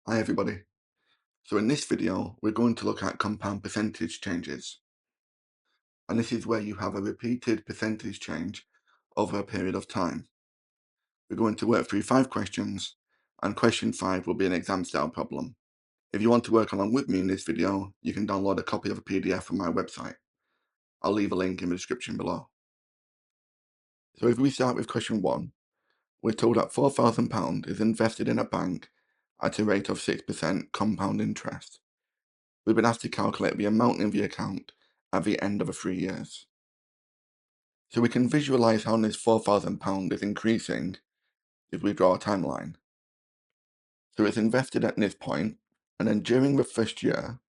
Hi everybody. So in this video, we're going to look at compound percentage changes. And this is where you have a repeated percentage change over a period of time. We're going to work through 5 questions, and question 5 will be an exam style problem. If you want to work along with me in this video, you can download a copy of a PDF from my website. I'll leave a link in the description below. So if we start with question 1, we're told that £4,000 is invested in a bank at a rate of 6% compound interest. We've been asked to calculate the amount in the account at the end of the 3 years. So we can visualize how this £4,000 is increasing if we draw a timeline. So it's invested at this point, and then during the first year,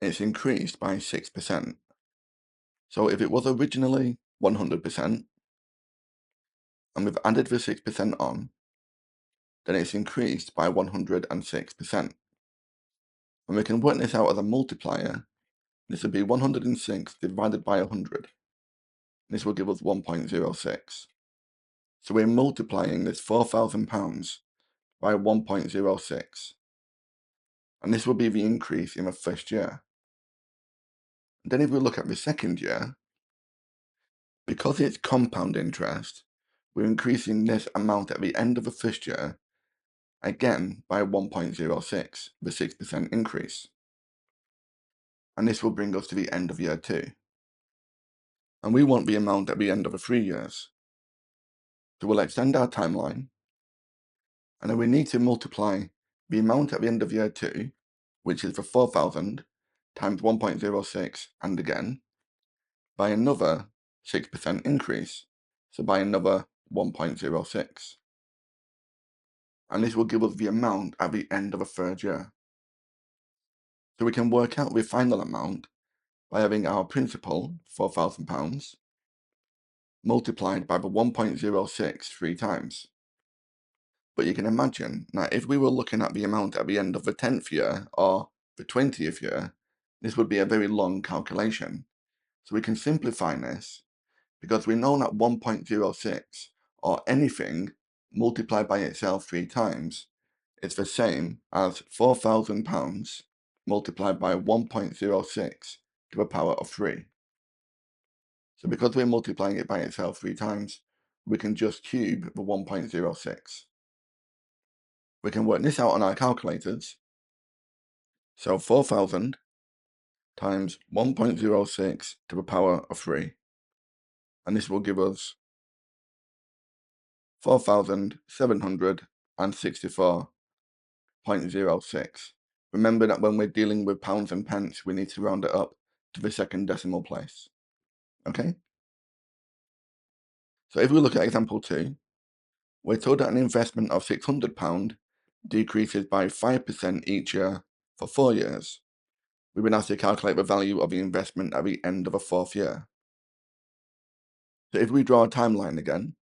it's increased by 6%. So if it was originally 100%, and we've added the 6% on, then it's increased by 106%. And we can work this out as a multiplier. This would be 106 divided by 100. This will give us 1.06. So we're multiplying this £4,000 by 1.06. And this will be the increase in the first year. Then if we look at the second year, because it's compound interest, we're increasing this amount at the end of the first year, again by 1.06, the 6% increase. And this will bring us to the end of year 2. And we want the amount at the end of the 3 years. So we'll extend our timeline, and then we need to multiply the amount at the end of year 2, which is the 4,000, times 1.06, and again, by another 6% increase, so by another 1.06. And this will give us the amount at the end of the third year. So we can work out the final amount by having our principal, £4,000, multiplied by the 1.06 3 times. But you can imagine that if we were looking at the amount at the end of the 10th year or the 20th year, this would be a very long calculation. So we can simplify this because we know that 1.06 or anything multiplied by itself 3 times is the same as £4,000 multiplied by 1.06 to the power of 3. So because we're multiplying it by itself 3 times, we can just cube the 1.06. We can work this out on our calculators. So 4,000 times 1.06 to the power of 3. And this will give us 4,764.06. Remember that when we're dealing with pounds and pence, we need to round it up to the second decimal place. Okay? So if we look at example 2, we're told that an investment of £600 decreases by 5% each year for 4 years. We've been asked to calculate the value of the investment at the end of the 4th year. So if we draw a timeline again,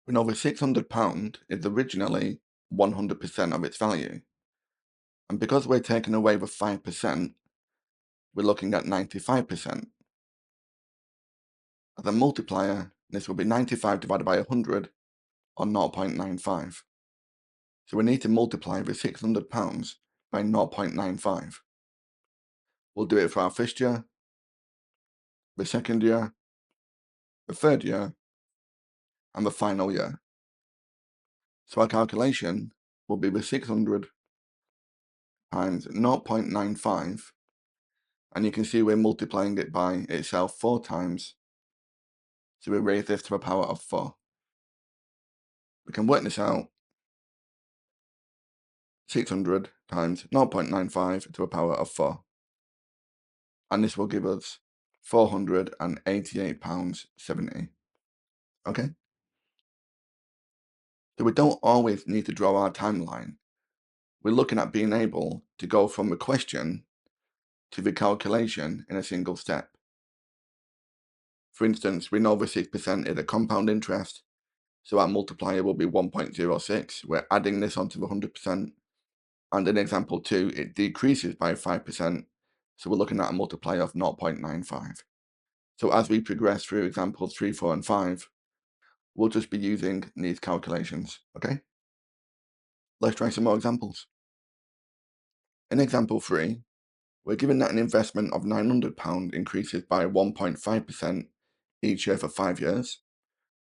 we know the £600 is originally 100% of its value. And because we're taking away the 5%, we're looking at 95%. As a multiplier, this will be 95 divided by 100, or 0.95. So we need to multiply the £600 by 0.95. We'll do it for our first year, the second year, the third year, and the final year. So our calculation will be the 600 times 0.95, and you can see we're multiplying it by itself 4 times, so we raise this to the power of 4. We can work this out. 600 times 0.95 to the power of 4. And this will give us £488.70. Okay? So we don't always need to draw our timeline. We're looking at being able to go from the question to the calculation in a single step. For instance, we know the 6% is a compound interest, so our multiplier will be 1.06. We're adding this onto the 100%. And in example 2, it decreases by 5%, so we're looking at a multiplier of 0.95. So as we progress through examples 3, 4, and 5, we'll just be using these calculations, okay? Let's try some more examples. In example 3, we're given that an investment of £900 increases by 1.5% each year for 5 years.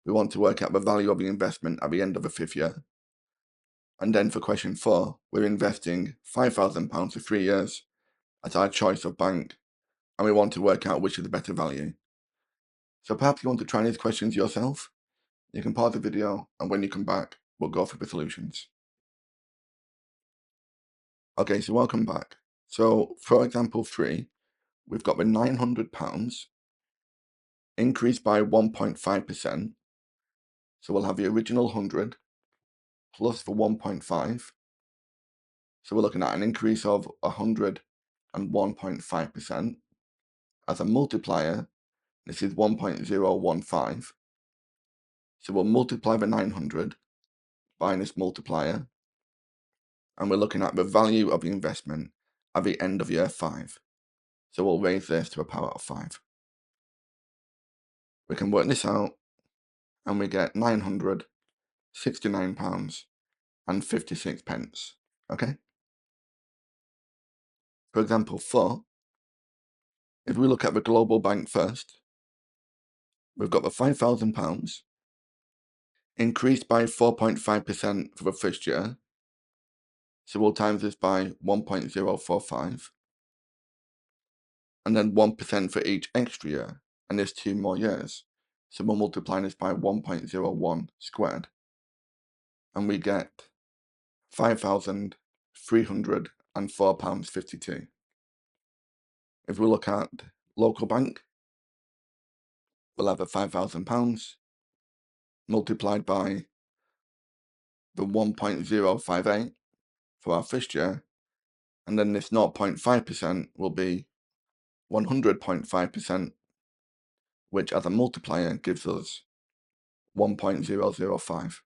We want to work out the value of the investment at the end of the 5th year. And then for question 4, we're investing £5,000 for 3 years at our choice of bank, and we want to work out which is the better value. So perhaps you want to try these questions yourself. You can pause the video, and when you come back, we'll go through the solutions. Okay, so welcome back. So for example 3, we've got the £900 increased by 1.5%. So we'll have the original 100 plus the 1.5. So we're looking at an increase of 101.5%. As a multiplier, this is 1.015. So we'll multiply the 900 by this multiplier, and we're looking at the value of the investment at the end of year 5. So we'll raise this to a power of 5. We can work this out, and we get £969 and 56 pence. Okay? For example 4, if we look at the global bank first, we've got the £5,000 increased by 4.5% for the first year. So we'll times this by 1.045, and then 1% for each extra year, and there's 2 more years. So we'll multiply this by 1.01 squared, and we get £5,304.52. If we look at local bank, we'll have a £5,000 multiplied by the 1.058 for our first year, and then this 0.5% will be 100.5%, which as a multiplier gives us 1.005.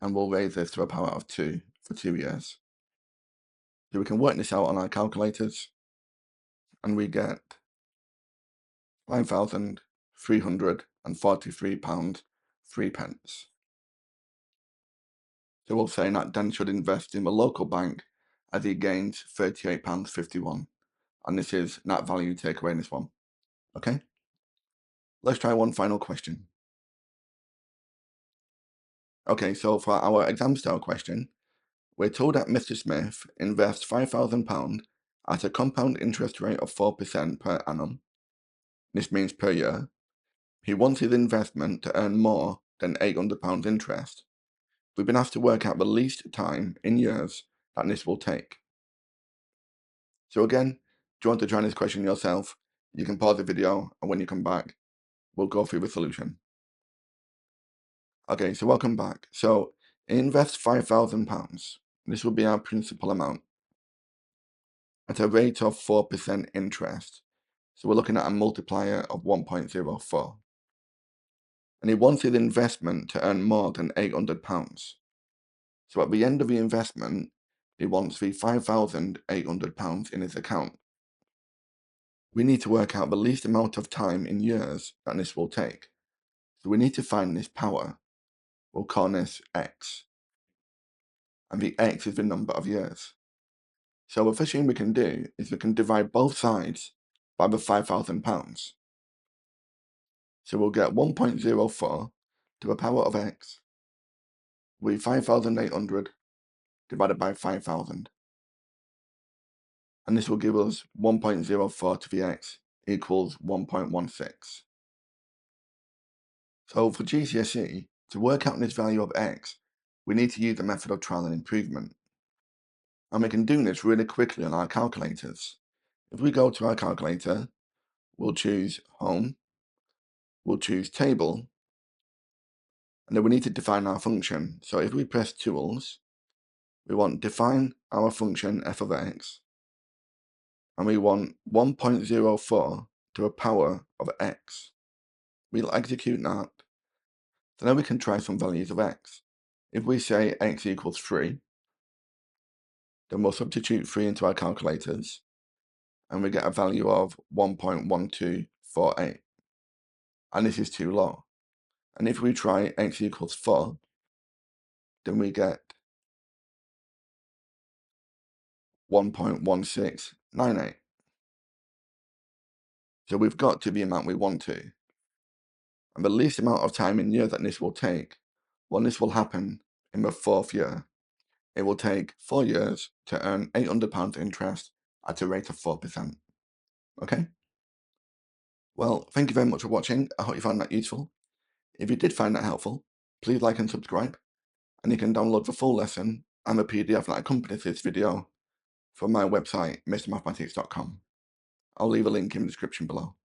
And we'll raise this to a power of 2 for 2 years. So we can work this out on our calculators, and we get £5,343 3 pence. So we'll say that Dan should invest in the local bank as he gains £38.51. And this is that value takeaway in this one. Okay? Let's try one final question. Okay, so for our exam style question, we're told that Mr. Smith invests £5,000 at a compound interest rate of 4% per annum. This means per year. He wants his investment to earn more than £800 interest. We've been asked to work out the least time in years that this will take. So again, do you want to try this question yourself? You can pause the video, and when you come back, we'll go through the solution. Okay, so welcome back. So invest £5,000. This will be our principal amount at a rate of 4% interest. So we're looking at a multiplier of 1.04. And he wants his investment to earn more than £800. So at the end of the investment, he wants the £5,800 in his account. We need to work out the least amount of time in years that this will take. So we need to find this power. We'll call this x. And the x is the number of years. So the first thing we can do is we can divide both sides by the £5,000. So we'll get 1.04 to the power of x with 5,800 divided by 5,000. And this will give us 1.04 to the x equals 1.16. So for GCSE, to work out this value of x, we need to use the method of trial and improvement. And we can do this really quickly on our calculators. If we go to our calculator, we'll choose Home, we'll choose Table, and then we need to define our function. So if we press Tools, we want define our function f of x, and we want 1.04 to a power of x. We'll execute that. So now we can try some values of x. If we say x equals 3, then we'll substitute 3 into our calculators, and we get a value of 1.1248. And this is too low. And if we try x equals 4, then we get 1.1698. So we've got to the amount we want to. And the least amount of time in years that this will take, when this will happen in the 4th year, it will take 4 years to earn £800 interest at a rate of 4%. Okay? Well, thank you very much for watching. I hope you found that useful. If you did find that helpful, please like and subscribe. And you can download the full lesson and the PDF that accompanies this video from my website, mrmathematics.com. I'll leave a link in the description below.